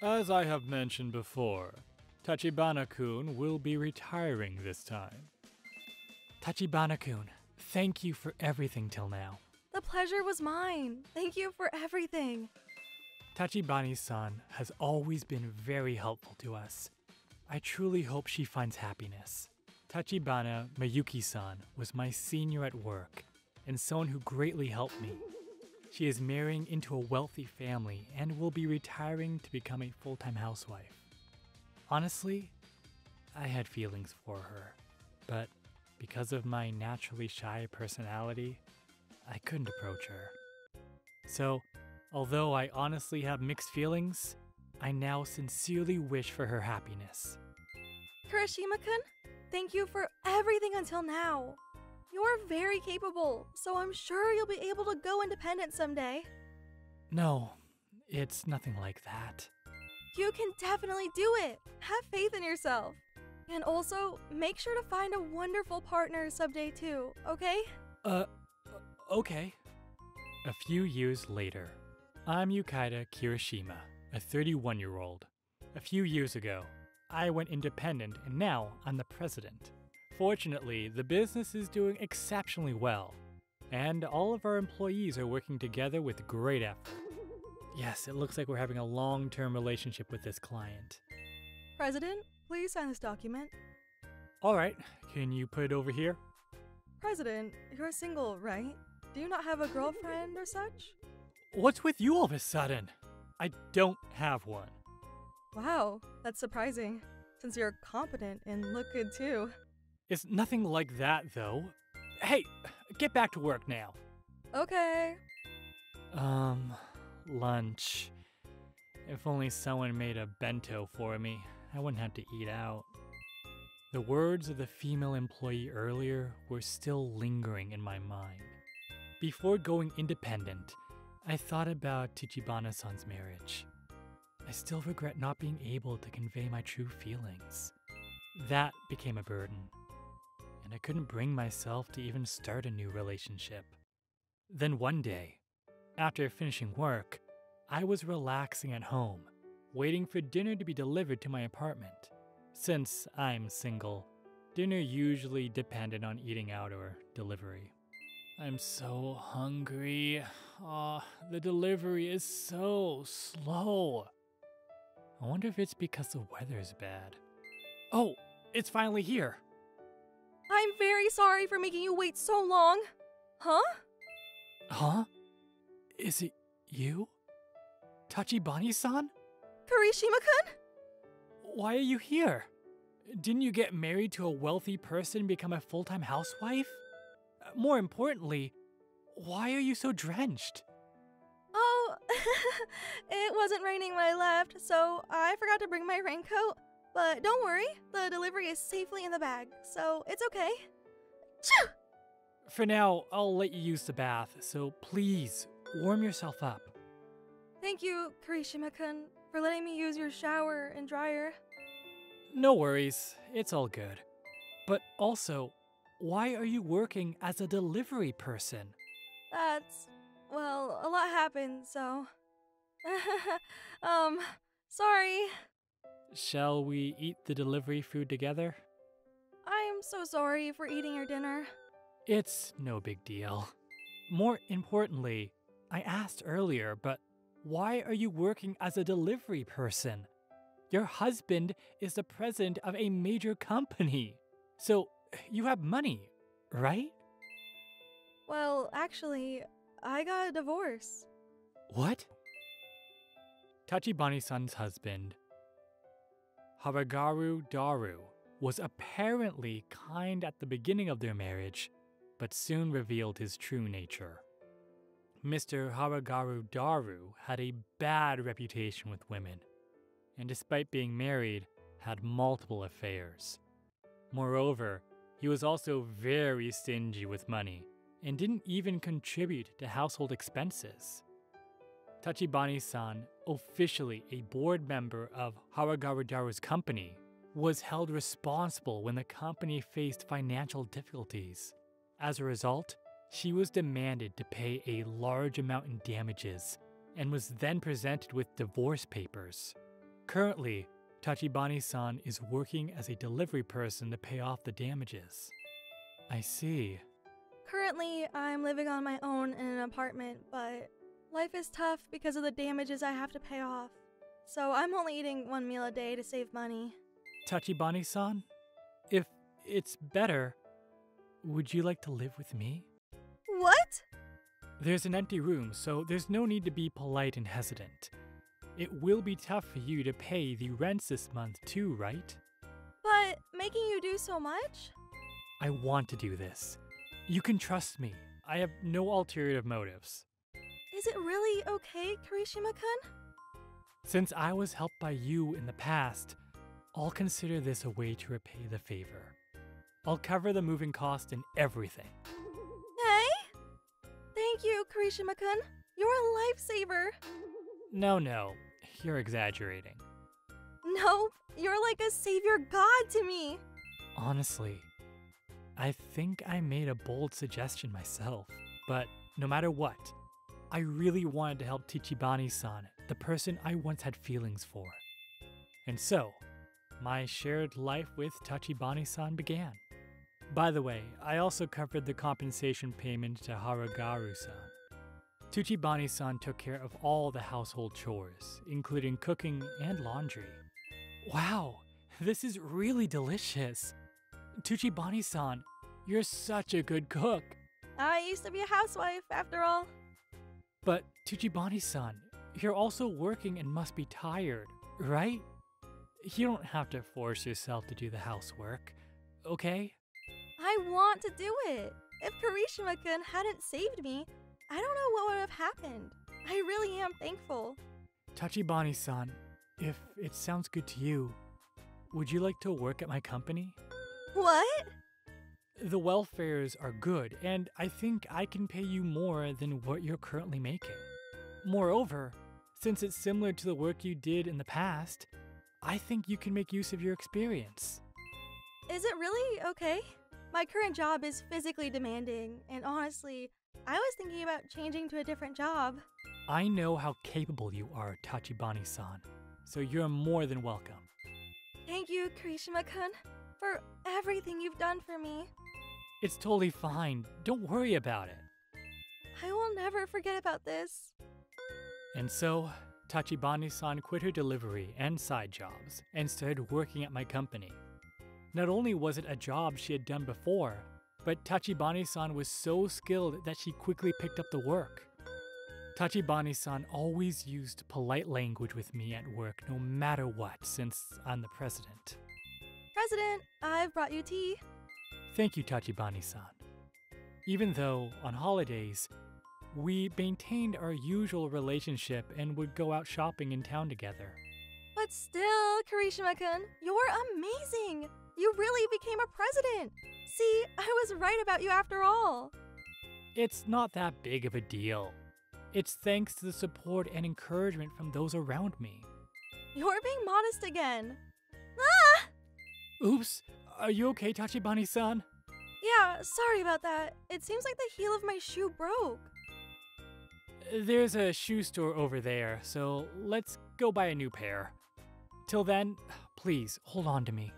As I have mentioned before, Tachibana-kun will be retiring this time. Tachibana-kun, thank you for everything till now. The pleasure was mine. Thank you for everything. Tachibana-san has always been very helpful to us. I truly hope she finds happiness. Tachibana Miyuki-san was my senior at work and someone who greatly helped me. She is marrying into a wealthy family and will be retiring to become a full-time housewife. Honestly, I had feelings for her, but because of my naturally shy personality, I couldn't approach her. So, although I honestly have mixed feelings, I now sincerely wish for her happiness. Kirishima-kun, thank you for everything until now. You're very capable, so I'm sure you'll be able to go independent someday. No, it's nothing like that. You can definitely do it. Have faith in yourself. And also, make sure to find a wonderful partner someday too, okay? Okay. A few years later, I'm Yukaida Kirishima, a 31-year-old. A few years ago, I went independent and now I'm the president. Fortunately, the business is doing exceptionally well, and all of our employees are working together with great effort. Yes, it looks like we're having a long-term relationship with this client. President, please sign this document. All right, can you put it over here? President, you're single, right? Do you not have a girlfriend or such? What's with you all of a sudden? I don't have one. Wow, that's surprising, since you're competent and look good too. It's nothing like that, though. Hey, get back to work now. Okay. Lunch. If only someone made a bento for me, I wouldn't have to eat out. The words of the female employee earlier were still lingering in my mind. Before going independent, I thought about Tachibana-san's marriage. I still regret not being able to convey my true feelings. That became a burden, and I couldn't bring myself to even start a new relationship. Then one day, after finishing work, I was relaxing at home, waiting for dinner to be delivered to my apartment. Since I'm single, dinner usually depended on eating out or delivery. I'm so hungry. The delivery is so slow. I wonder if it's because the weather is bad. Oh, it's finally here. I'm very sorry for making you wait so long. Huh? Huh? Is it you? Tachibana-san? Kirishima-kun? Why are you here? Didn't you get married to a wealthy person and become a full-time housewife? More importantly, why are you so drenched? Oh, it wasn't raining when I left, so I forgot to bring my raincoat. But don't worry, the delivery is safely in the bag, so it's okay. Choo! For now, I'll let you use the bath, so please, warm yourself up. Thank you, Kirishima-kun, for letting me use your shower and dryer. No worries, it's all good. But also, why are you working as a delivery person? Well, a lot happened, so... sorry. Shall we eat the delivery food together? I am so sorry for eating your dinner. It's no big deal. More importantly, I asked earlier, but why are you working as a delivery person? Your husband is the president of a major company, so you have money, right? Well, actually, I got a divorce. What? Tachibana-san's husband, Haragaru Daru, was apparently kind at the beginning of their marriage, but soon revealed his true nature. Mr. Haragaru Daru had a bad reputation with women, and despite being married, had multiple affairs. Moreover, he was also very stingy with money, and didn't even contribute to household expenses. Tachibana-san, officially a board member of Haragaru Daru's company, was held responsible when the company faced financial difficulties. As a result, she was demanded to pay a large amount in damages and was then presented with divorce papers. Currently, Tachibana-san is working as a delivery person to pay off the damages. I see. Currently, I'm living on my own in an apartment, but life is tough because of the damages I have to pay off. So I'm only eating one meal a day to save money. Tachibana-san, if it's better, would you like to live with me? What? There's an empty room, so there's no need to be polite and hesitant. It will be tough for you to pay the rents this month too, right? But making you do so much? I want to do this. You can trust me. I have no ulterior motives. Is it really okay, Kirishima-kun? Since I was helped by you in the past, I'll consider this a way to repay the favor. I'll cover the moving cost and everything. Hey? Thank you, Kirishima-kun. You're a lifesaver. No, you're exaggerating. Nope, you're like a savior god to me. Honestly, I think I made a bold suggestion myself, but no matter what, I really wanted to help Tachibana-san, the person I once had feelings for. And so, my shared life with Tachibana-san began. By the way, I also covered the compensation payment to Harugaru-san. Tachibana-san took care of all the household chores, including cooking and laundry. Wow, this is really delicious. Tachibana-san, you're such a good cook. I used to be a housewife, after all. But Tachibana-san, you're also working and must be tired, right? You don't have to force yourself to do the housework, okay? I want to do it. If Kirishima-kun hadn't saved me, I don't know what would have happened. I really am thankful. Tachibana-san, if it sounds good to you, would you like to work at my company? What? The welfares are good, and I think I can pay you more than what you're currently making. Moreover, since it's similar to the work you did in the past, I think you can make use of your experience. Is it really okay? My current job is physically demanding, and honestly, I was thinking about changing to a different job. I know how capable you are, Tachibana-san, so you're more than welcome. Thank you, Kirishima-kun, for everything you've done for me. It's totally fine. Don't worry about it. I will never forget about this. And so, Tachibana-san quit her delivery and side jobs and started working at my company. Not only was it a job she had done before, but Tachibana-san was so skilled that she quickly picked up the work. Tachibana-san always used polite language with me at work no matter what, since I'm the president. President, I've brought you tea. Thank you, Tachibana-san. Even though, on holidays, we maintained our usual relationship and would go out shopping in town together. But still, Kirishima-kun, you're amazing! You really became a president! See, I was right about you after all. It's not that big of a deal. It's thanks to the support and encouragement from those around me. You're being modest again. Ah! Oops, are you okay, Tachibana-san? Yeah, sorry about that. It seems like the heel of my shoe broke. There's a shoe store over there, so let's go buy a new pair. Till then, please hold on to me.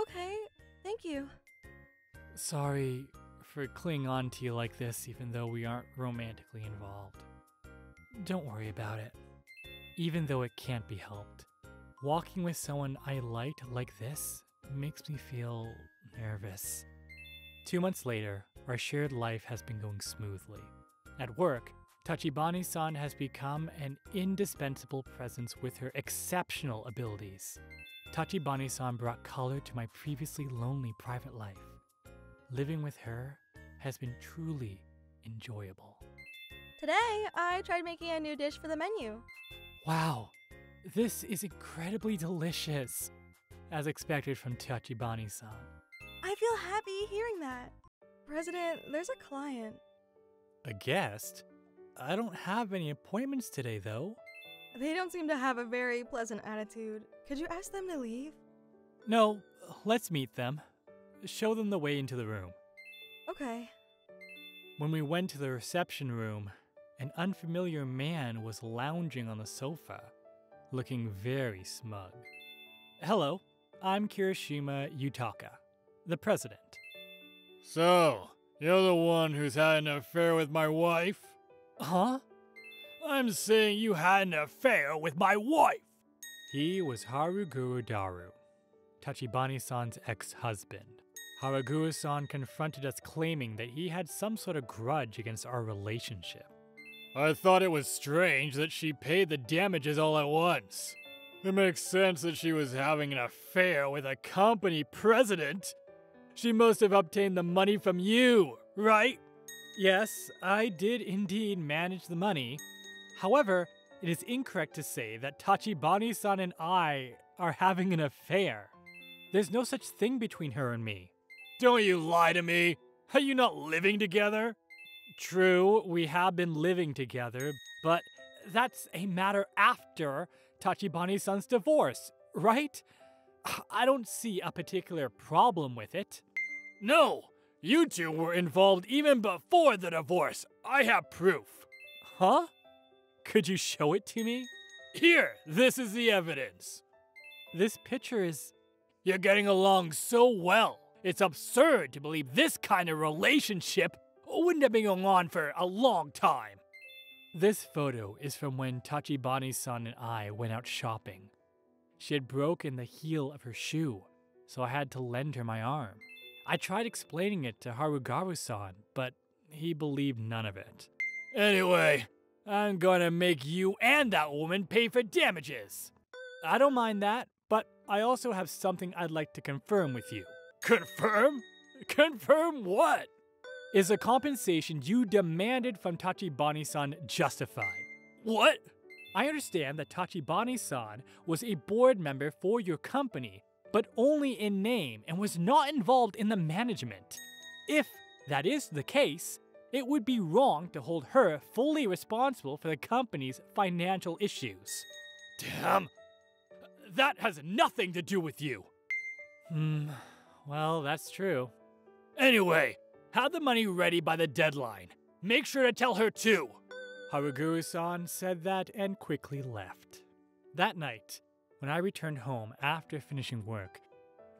Okay, thank you. Sorry for clinging on to you like this, even though we aren't romantically involved. Don't worry about it. Even though it can't be helped, walking with someone I liked like this makes me feel nervous. 2 months later, our shared life has been going smoothly. At work, Tachibana-san has become an indispensable presence with her exceptional abilities. Tachibana-san brought color to my previously lonely private life. Living with her has been truly enjoyable. Today, I tried making a new dish for the menu. Wow, this is incredibly delicious, as expected from Tachibana-san. I feel happy hearing that. President, there's a client. A guest? I don't have any appointments today, though. They don't seem to have a very pleasant attitude. Could you ask them to leave? No, let's meet them. Show them the way into the room. Okay. When we went to the reception room, an unfamiliar man was lounging on the sofa, looking very smug. Hello, I'm Kirishima Yutaka, the president. So, you're the one who's had an affair with my wife? Huh? I'm saying you had an affair with my wife! He was Haruguru Daru, Tachibana-san's ex-husband. Haruguru-san confronted us claiming that he had some sort of grudge against our relationship. I thought it was strange that she paid the damages all at once. It makes sense that she was having an affair with a company president. She must have obtained the money from you, right? Yes, I did indeed manage the money. However, it is incorrect to say that Tachibana-san and I are having an affair. There's no such thing between her and me. Don't you lie to me! Are you not living together? True, we have been living together, but that's a matter after Tachibana-san's divorce, right? I don't see a particular problem with it. No! You two were involved even before the divorce. I have proof. Huh? Could you show it to me? Here, this is the evidence. This picture is... You're getting along so well. It's absurd to believe this kind of relationship wouldn't have been going on for a long time. This photo is from when Tachibana-san and I went out shopping. She had broken the heel of her shoe, so I had to lend her my arm. I tried explaining it to Haruguru-san, but he believed none of it. Anyway, I'm gonna make you and that woman pay for damages. I don't mind that, but I also have something I'd like to confirm with you. Confirm? Confirm what? Is the compensation you demanded from Tachibana-san justified? What? I understand that Tachibana-san was a board member for your company, but only in name and was not involved in the management. If that is the case, it would be wrong to hold her fully responsible for the company's financial issues. Damn! That has nothing to do with you! Well, that's true. Anyway, have the money ready by the deadline. Make sure to tell her too. Haruguru-san said that and quickly left. That night, when I returned home after finishing work,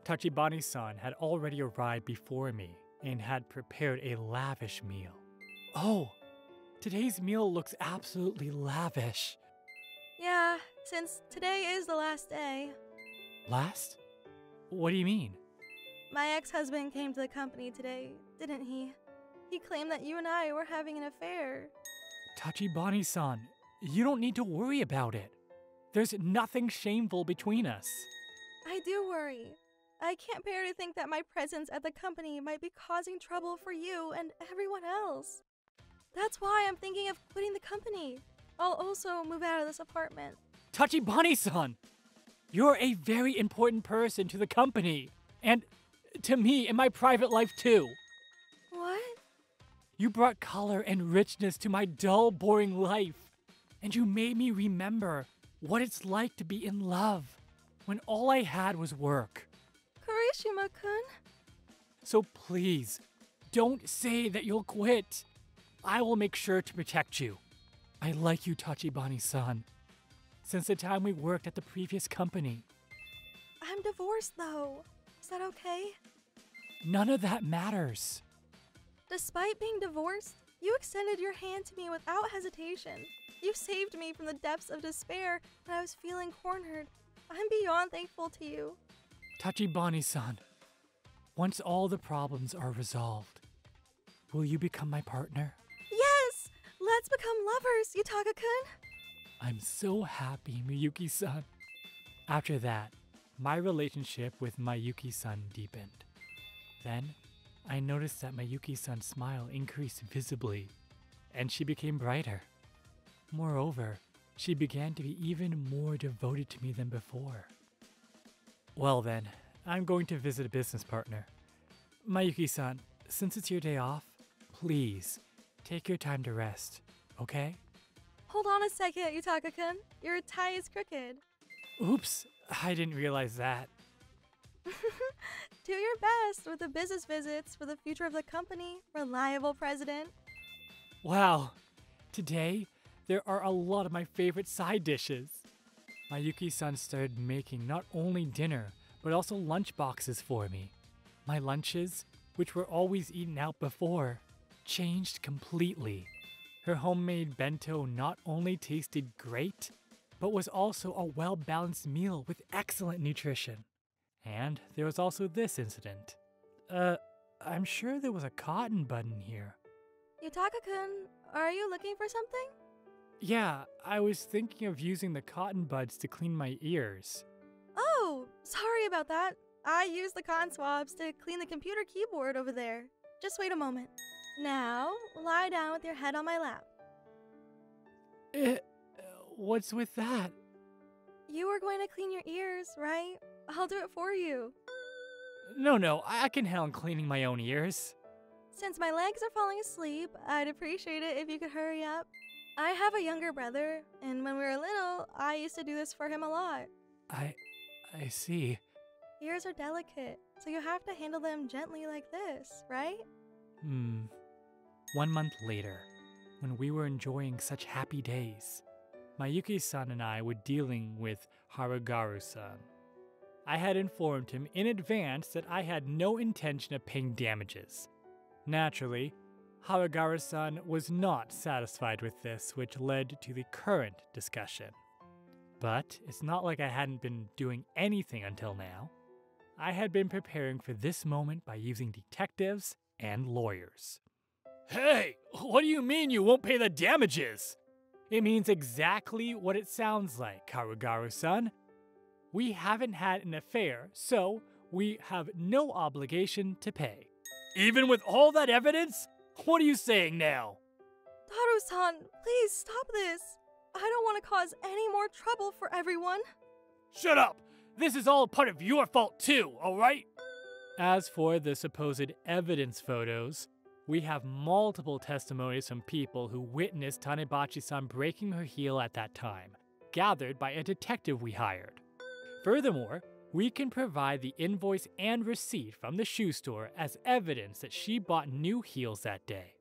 Tachibana-san had already arrived before me and had prepared a lavish meal. Oh, today's meal looks absolutely lavish. Yeah, since today is the last day. Last? What do you mean? My ex-husband came to the company today, didn't he? He claimed that you and I were having an affair. Tachibana-san, you don't need to worry about it. There's nothing shameful between us. I do worry. I can't bear to think that my presence at the company might be causing trouble for you and everyone else. That's why I'm thinking of quitting the company. I'll also move out of this apartment. Tachibana-san, you're a very important person to the company, and to me in my private life too. What? You brought color and richness to my dull, boring life, and you made me remember what it's like to be in love when all I had was work. Kirishima-kun? So please, don't say that you'll quit. I will make sure to protect you. I like you, Tachibana-san, since the time we worked at the previous company. I'm divorced though. Is that okay? None of that matters. Despite being divorced, you extended your hand to me without hesitation. You saved me from the depths of despair when I was feeling cornered. I'm beyond thankful to you. Tachibana-san, once all the problems are resolved, will you become my partner? Yes! Let's become lovers, Yutaka-kun! I'm so happy, Miyuki-san. After that, my relationship with Miyuki-san deepened. Then, I noticed that Miyuki-san's smile increased visibly, and she became brighter. Moreover, she began to be even more devoted to me than before. Well then, I'm going to visit a business partner. Miyuki-san, since it's your day off, please, take your time to rest, okay? Hold on a second, Yutaka-kun. Your tie is crooked. Oops, I didn't realize that. Do your best with the business visits for the future of the company, reliable president. Wow, today there are a lot of my favorite side dishes. Mayuki-san started making not only dinner, but also lunch boxes for me. My lunches, which were always eaten out before, changed completely. Her homemade bento not only tasted great, but was also a well-balanced meal with excellent nutrition. And there was also this incident. I'm sure there was a cotton bud in here. Yutaka-kun, are you looking for something? Yeah, I was thinking of using the cotton buds to clean my ears. Oh, sorry about that. I used the cotton swabs to clean the computer keyboard over there. Just wait a moment. Now, lie down with your head on my lap. What's with that? You were going to clean your ears, right? I'll do it for you. No, I can handle cleaning my own ears. Since my legs are falling asleep, I'd appreciate it if you could hurry up. I have a younger brother, and when we were little, I used to do this for him a lot. I see. Ears are delicate, so you have to handle them gently like this, right? 1 month later, when we were enjoying such happy days, Mayuki-san and I were dealing with Harugaru-san. I had informed him in advance that I had no intention of paying damages. Naturally, Harugaru-san was not satisfied with this, which led to the current discussion. But it's not like I hadn't been doing anything until now. I had been preparing for this moment by using detectives and lawyers. Hey, what do you mean you won't pay the damages? It means exactly what it sounds like, Harugaru-san. We haven't had an affair, so we have no obligation to pay. Even with all that evidence? What are you saying now? Taru-san, please stop this. I don't want to cause any more trouble for everyone. Shut up! This is all part of your fault too, alright? As for the supposed evidence photos, we have multiple testimonies from people who witnessed Tanebachi-san breaking her heel at that time, gathered by a detective we hired. Furthermore, we can provide the invoice and receipt from the shoe store as evidence that she bought new heels that day.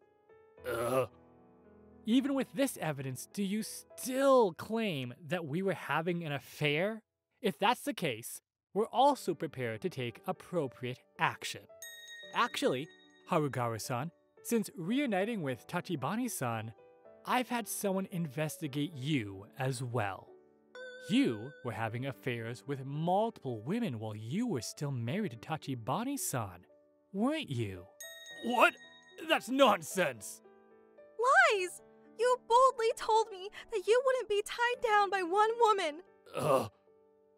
Even with this evidence, do you still claim that we were having an affair? If that's the case, we're also prepared to take appropriate action. Actually, Harugaru-san, since reuniting with Tachibana-san, I've had someone investigate you as well. You were having affairs with multiple women while you were still married to Tachibana-san, weren't you? What? That's nonsense! Lies! You boldly told me that you wouldn't be tied down by one woman. Ugh.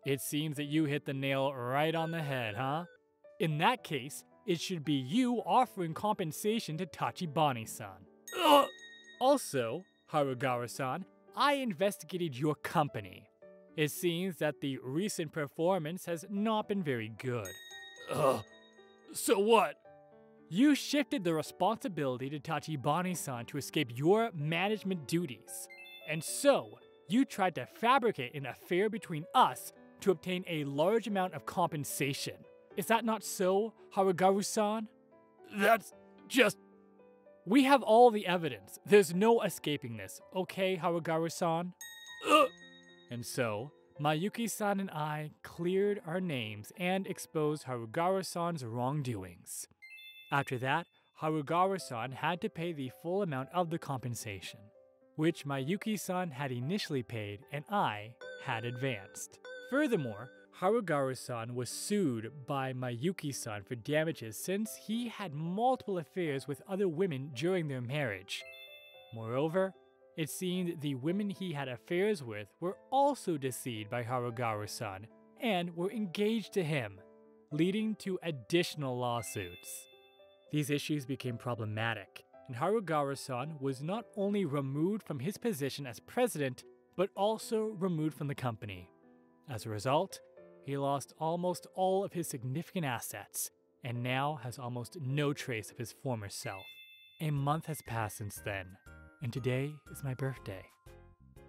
It seems that you hit the nail right on the head, huh? In that case, it should be you offering compensation to Tachibana-san. Also, Harugaru-san, I investigated your company. It seems that the recent performance has not been very good. So what? You shifted the responsibility to Tachibana-san to escape your management duties. And so, you tried to fabricate an affair between us to obtain a large amount of compensation. Is that not so, Harugaru-san? That's just... We have all the evidence. There's no escaping this, okay, Harugaru-san? And so, Mayuki-san and I cleared our names and exposed Harugaru-san's wrongdoings. After that, Harugaru-san had to pay the full amount of the compensation, which Mayuki-san had initially paid and I had advanced. Furthermore, Harugaru-san was sued by Mayuki-san for damages since he had multiple affairs with other women during their marriage. Moreover, it seemed the women he had affairs with were also deceived by Harugaru-san and were engaged to him, leading to additional lawsuits. These issues became problematic, and Harugaru-san was not only removed from his position as president, but also removed from the company. As a result, he lost almost all of his significant assets, and now has almost no trace of his former self. A month has passed since then, and today is my birthday.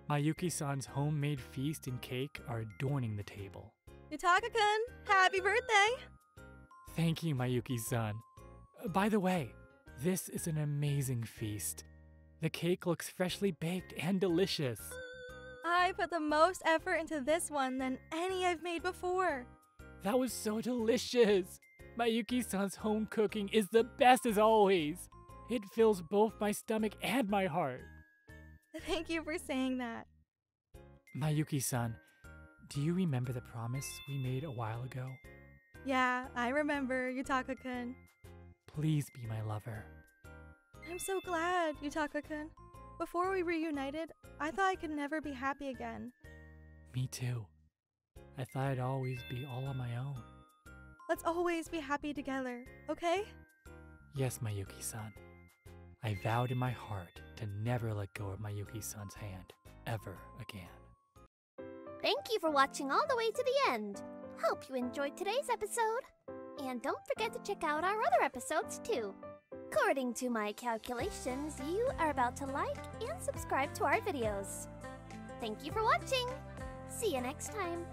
Mayuki-san's homemade feast and cake are adorning the table. Yutaka-kun, happy birthday! Thank you, Mayuki-san. By the way, this is an amazing feast. The cake looks freshly baked and delicious. I put the most effort into this one than any I've made before. That was so delicious! Mayuki-san's home cooking is the best as always! It fills both my stomach and my heart. Thank you for saying that. Mayuki-san, do you remember the promise we made a while ago? Yeah, I remember, Yutaka-kun. Please be my lover. I'm so glad, Yutaka-kun. Before we reunited, I thought I could never be happy again. Me too. I thought I'd always be all on my own. Let's always be happy together, okay? Yes, Mayuki-san. I vowed in my heart to never let go of Mayuki-san's hand, ever again. Thank you for watching all the way to the end. Hope you enjoyed today's episode. And don't forget to check out our other episodes too. According to my calculations, you are about to like and subscribe to our videos. Thank you for watching. See you next time.